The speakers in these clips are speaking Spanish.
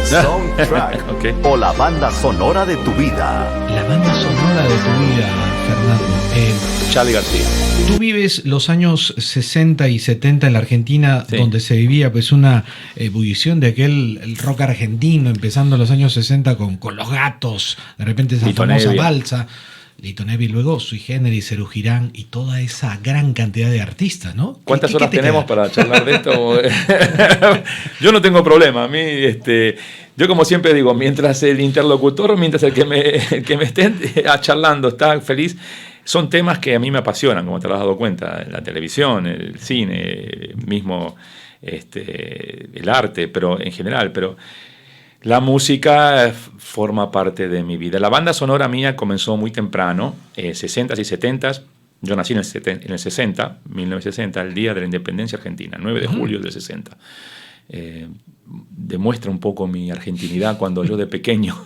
Soundtrack Ok. o la banda sonora de tu vida. La banda sonora de tu vida, Fernando. Charly García. Tú vives los años 60 y 70 en la Argentina, Sí. donde se vivía pues una ebullición de el rock argentino, empezando en los años 60 con Los Gatos, de repente esa Lito famosa Nevia. balsa, Lito Nevia, y luego Sui Generis, Serú Girán y toda esa gran cantidad de artistas, ¿no? ¿Cuántas ¿Qué horas te tenemos queda? para charlar de esto? Yo no tengo problema. A mí, yo como siempre digo, mientras el interlocutor, mientras el que me esté charlando está feliz, son temas que a mí me apasionan, como te lo has dado cuenta, la televisión, el cine, mismo el arte, pero en general, pero la música forma parte de mi vida. La banda sonora mía comenzó muy temprano, 60s y 70s. Yo nací en el 60, 1960, el día de la independencia argentina, 9 de julio del 60. Demuestra un poco mi argentinidad cuando yo de pequeño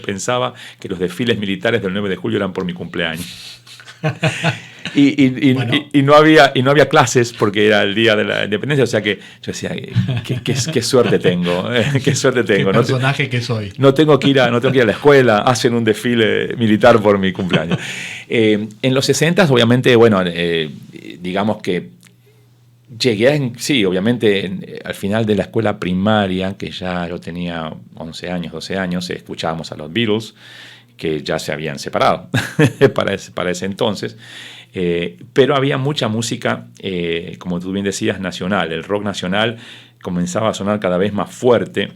pensaba que los desfiles militares del 9 de julio eran por mi cumpleaños. Bueno. Y no había clases porque era el día de la independencia, o sea que yo decía, qué suerte tengo, qué suerte tengo. ¿Qué personaje que soy? No tengo que ir a la escuela, hacen un desfile militar por mi cumpleaños. En los 60, obviamente, bueno, digamos que llegué, sí, obviamente, al final de la escuela primaria, que ya yo tenía 11 años, 12 años, escuchábamos a los Beatles, que ya se habían separado para ese entonces. Pero había mucha música, como tú bien decías, nacional. El rock nacional comenzaba a sonar cada vez más fuerte.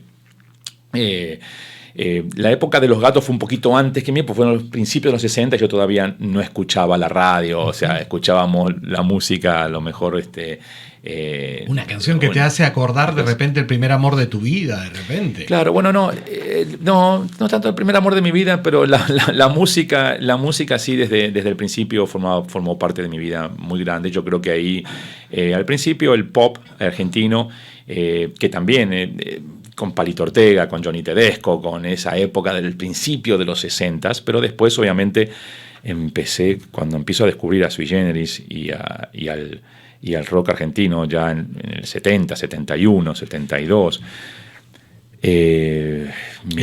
La época de Los Gatos fue un poquito antes que mí, pues fueron los principios de los 60, yo todavía no escuchaba la radio, o sea, escuchábamos la música, a lo mejor Una canción que te hace acordar de repente el primer amor de tu vida, de repente. Claro, bueno, no tanto el primer amor de mi vida, pero la música sí desde el principio formó parte de mi vida muy grande. Yo creo que ahí, al principio, el pop argentino, que también con Palito Ortega, con Johnny Tedesco, con esa época del principio de los 60s, pero después, obviamente, cuando empiezo a descubrir a Sui Generis y al rock argentino ya en el 70, 71, 72. El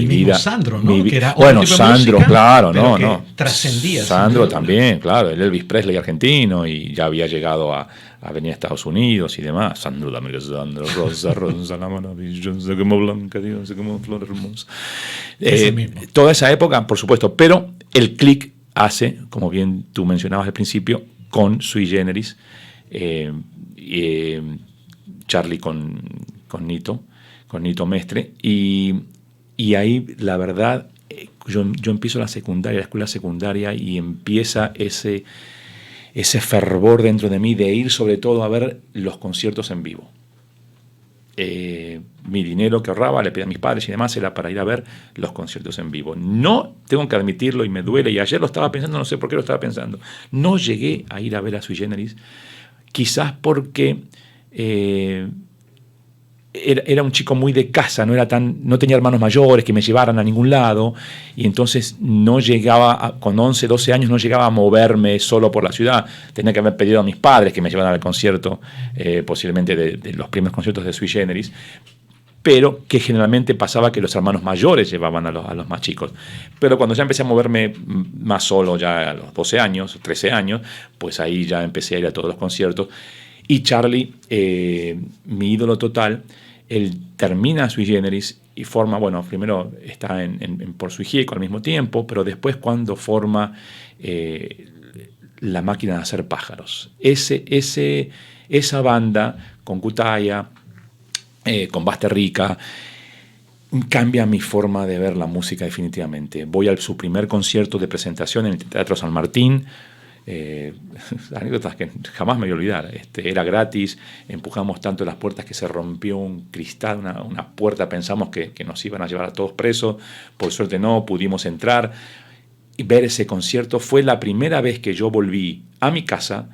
mismo Sandro, ¿no? Que era bueno, otro tipo de Sandro, música, claro, pero no. que trascendía. Sandro sin duda. también, claro, el Elvis Presley argentino y ya había llegado a venir a Estados Unidos y demás. Sandro, dame que Sandro, rosa, la maravillosa, como blanca, Dios, como flor hermosa. Ese mismo. Toda esa época, por supuesto, pero el click hace, como bien tú mencionabas al principio, con Sui Generis, Charly con Nito Mestre, y ahí la verdad yo empiezo la escuela secundaria y empieza ese fervor dentro de mí de ir sobre todo a ver los conciertos en vivo. Mi dinero que ahorraba, le pedí a mis padres y demás, era para ir a ver los conciertos en vivo. No, tengo que admitirlo y me duele, y ayer lo estaba pensando, no sé por qué lo estaba pensando, no llegué a ir a ver a Sui Generis, quizás porque era un chico muy de casa, no tenía hermanos mayores que me llevaran a ningún lado, y entonces no llegaba, con 11, 12 años, no llegaba a moverme solo por la ciudad. Tenía que haber pedido a mis padres que me llevaran al concierto, posiblemente de los primeros conciertos de Sui Generis, pero que generalmente pasaba que los hermanos mayores llevaban a los más chicos. Pero cuando ya empecé a moverme más solo, ya a los 12 años, 13 años, pues ahí ya empecé a ir a todos los conciertos. Y Charly, mi ídolo total, él termina Sui Generis y forma, bueno, primero está por Sui Gieco al mismo tiempo, pero después cuando forma La Máquina de Hacer Pájaros. Esa banda con Cutaya, con Basterrica, cambia mi forma de ver la música definitivamente. Voy a su primer concierto de presentación en el Teatro San Martín. Anécdotas que jamás me voy a olvidar. Era gratis, empujamos tanto las puertas que se rompió un cristal, una puerta, pensamos que nos iban a llevar a todos presos, por suerte no, pudimos entrar y ver ese concierto. Fue la primera vez que yo volví a mi casa,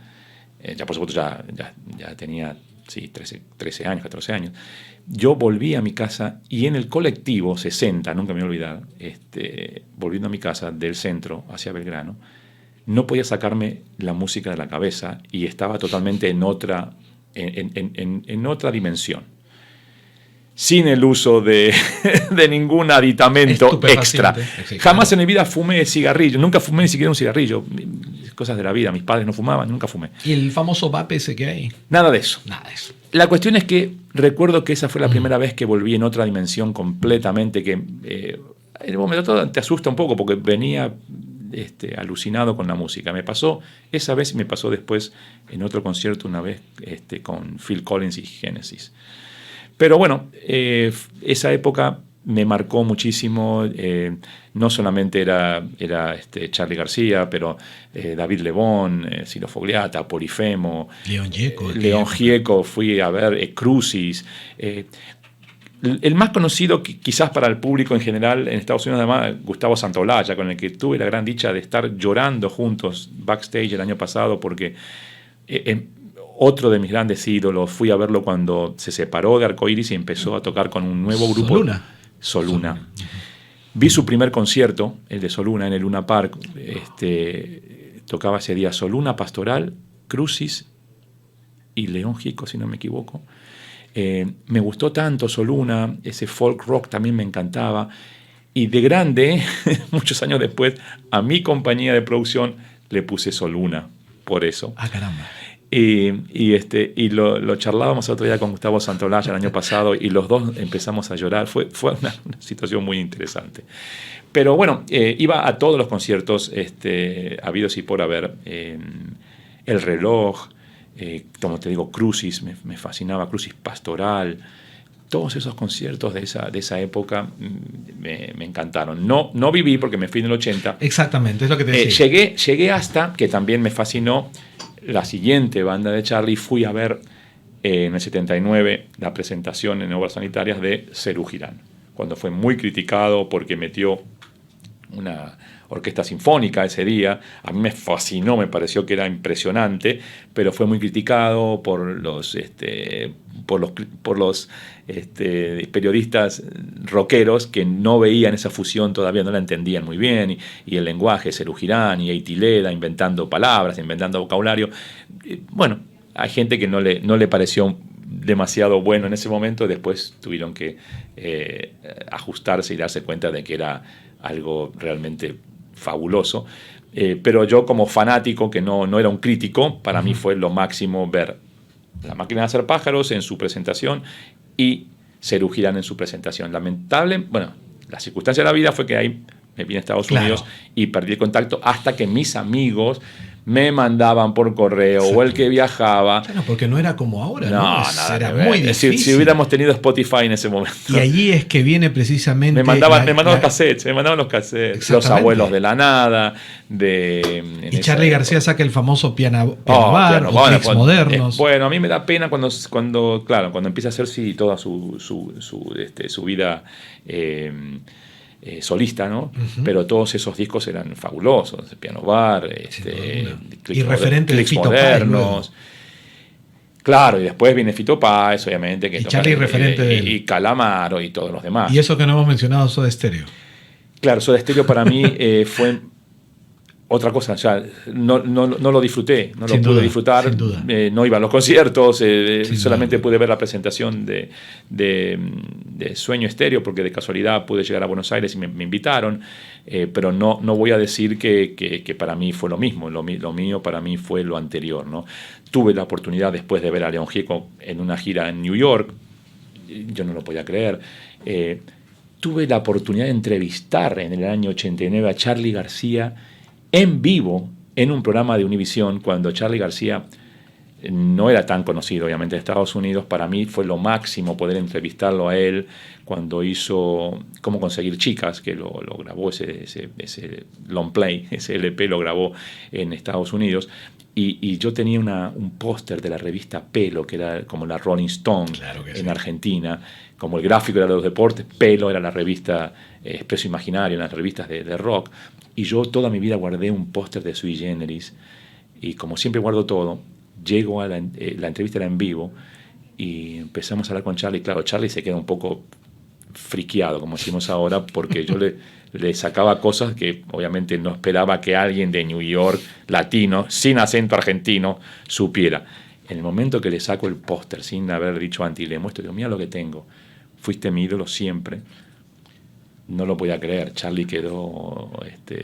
ya por supuesto ya tenía 13 años, 14 años. Yo volví a mi casa y en el colectivo 60, nunca me voy a olvidar, volviendo a mi casa del centro hacia Belgrano, no podía sacarme la música de la cabeza y estaba totalmente en otra dimensión. sin el uso de, de ningún aditamento extra. Jamás en mi vida fumé cigarrillo, nunca fumé ni siquiera un cigarrillo. Cosas de la vida, mis padres no fumaban, nunca fumé. ¿Y el famoso vape ese que hay? Nada de eso. Nada de eso. La cuestión es que recuerdo que esa fue la primera vez que volví en otra dimensión completamente, que en el momento te asusta un poco porque venía alucinado con la música. Me pasó esa vez y me pasó después en otro concierto una vez con Phil Collins y Genesis. Pero bueno, esa época me marcó muchísimo. No solamente era Charly García, pero David Lebón, Ciro Fogliata, Polifemo, León Gieco, fui a ver Crucis. El más conocido quizás para el público en general en Estados Unidos, además, Gustavo Santaolalla, con el que tuve la gran dicha de estar llorando juntos backstage el año pasado porque otro de mis grandes ídolos, fui a verlo cuando se separó de Arcoiris y empezó a tocar con un nuevo grupo. Soluna. Vi su primer concierto, el de Soluna, en el Luna Park. Tocaba ese día Soluna, Pastoral, Crucis y León Gieco, si no me equivoco. Me gustó tanto Soluna, ese folk rock también me encantaba. Y de grande, muchos años después, a mi compañía de producción le puse Soluna, por eso. Ah, caramba. Y lo charlábamos otro día con Gustavo Santaolalla el año pasado y los dos empezamos a llorar. Fue una situación muy interesante. Pero bueno, iba a todos los conciertos habidos y por haber. El Reloj, como te digo, Crucis, me fascinaba, Crucis Pastoral. Todos esos conciertos de esa época me encantaron. No viví porque me fui en el 80. Exactamente, es lo que te decía. Llegué hasta, que también me fascinó, la siguiente banda de Charly. Fui a ver en el 79 la presentación en Obras Sanitarias de Serú Girán, cuando fue muy criticado porque metió una orquesta sinfónica ese día. A mí me fascinó, me pareció que era impresionante, pero fue muy criticado por los periodistas rockeros que no veían esa fusión todavía, no la entendían muy bien, y el lenguaje, Serú Girán y Eitileda inventando palabras, inventando vocabulario. Bueno, hay gente que no le pareció demasiado bueno en ese momento, después tuvieron que ajustarse y darse cuenta de que era algo realmente fabuloso. Pero yo, como fanático, que no era un crítico, para mí fue lo máximo ver La Máquina de Hacer Pájaros en su presentación y Serú Girán en su presentación. La circunstancia de la vida fue que ahí me vine a Estados Unidos y perdí el contacto hasta que mis amigos me mandaban por correo, o el que viajaba. Claro, porque no era como ahora, ¿no? Nada, era muy difícil. Si hubiéramos tenido Spotify en ese momento. Y allí es que viene precisamente... Me mandaban los cassettes, Los Abuelos de la Nada. Y Charly García saca el famoso piano bar, o clics modernos. Bueno, a mí me da pena cuando empieza a hacer toda su vida solista, ¿no? Pero todos esos discos eran fabulosos. Piano Bar, y referente de Fito modernos. Claro, y después viene Fito Páez, obviamente, que y Charly referente de él. Y Calamaro y todos los demás. Y eso que no hemos mencionado, Soda Stereo. Claro, Soda Stereo para mí fue otra cosa. O sea, no lo disfruté, no lo pude disfrutar. Sin duda. No iba a los conciertos, solamente pude ver la presentación de Sueño Estéreo, porque de casualidad pude llegar a Buenos Aires y me invitaron. Pero no voy a decir que para mí fue lo mismo. Lo mío para mí fue lo anterior, ¿no? Tuve la oportunidad después de ver a León Gieco en una gira en New York. Yo no lo podía creer. Tuve la oportunidad de entrevistar en el año 89 a Charly García en vivo en un programa de Univisión, cuando Charly García no era tan conocido, obviamente, en Estados Unidos. Para mí fue lo máximo poder entrevistarlo a él cuando hizo Cómo conseguir chicas, que lo grabó ese long play, ese LP lo grabó en Estados Unidos. Y yo tenía un póster de la revista Pelo, que era como la Rolling Stone en Argentina. Como el gráfico era de los deportes, Pelo era la revista Expreso Imaginario, en las revistas de rock. Y yo toda mi vida guardé un póster de Sui Generis. Y como siempre guardo todo, llego a la entrevista era en vivo y empezamos a hablar con Charly. Claro, Charly se queda un poco friqueado, como decimos ahora, porque yo le sacaba cosas que obviamente no esperaba que alguien de New York, latino, sin acento argentino, supiera. En el momento que le saco el póster, sin haber dicho antes, y le muestro, digo, mira lo que tengo. fuiste mi ídolo siempre. No lo podía creer, Charlie quedó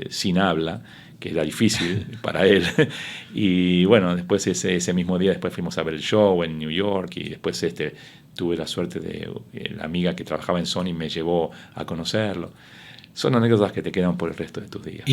sin habla, que era difícil para él. Y bueno, después ese mismo día después fuimos a ver el show en New York y después tuve la suerte de la amiga que trabajaba en Sony me llevó a conocerlo. Son anécdotas que te quedan por el resto de tus días.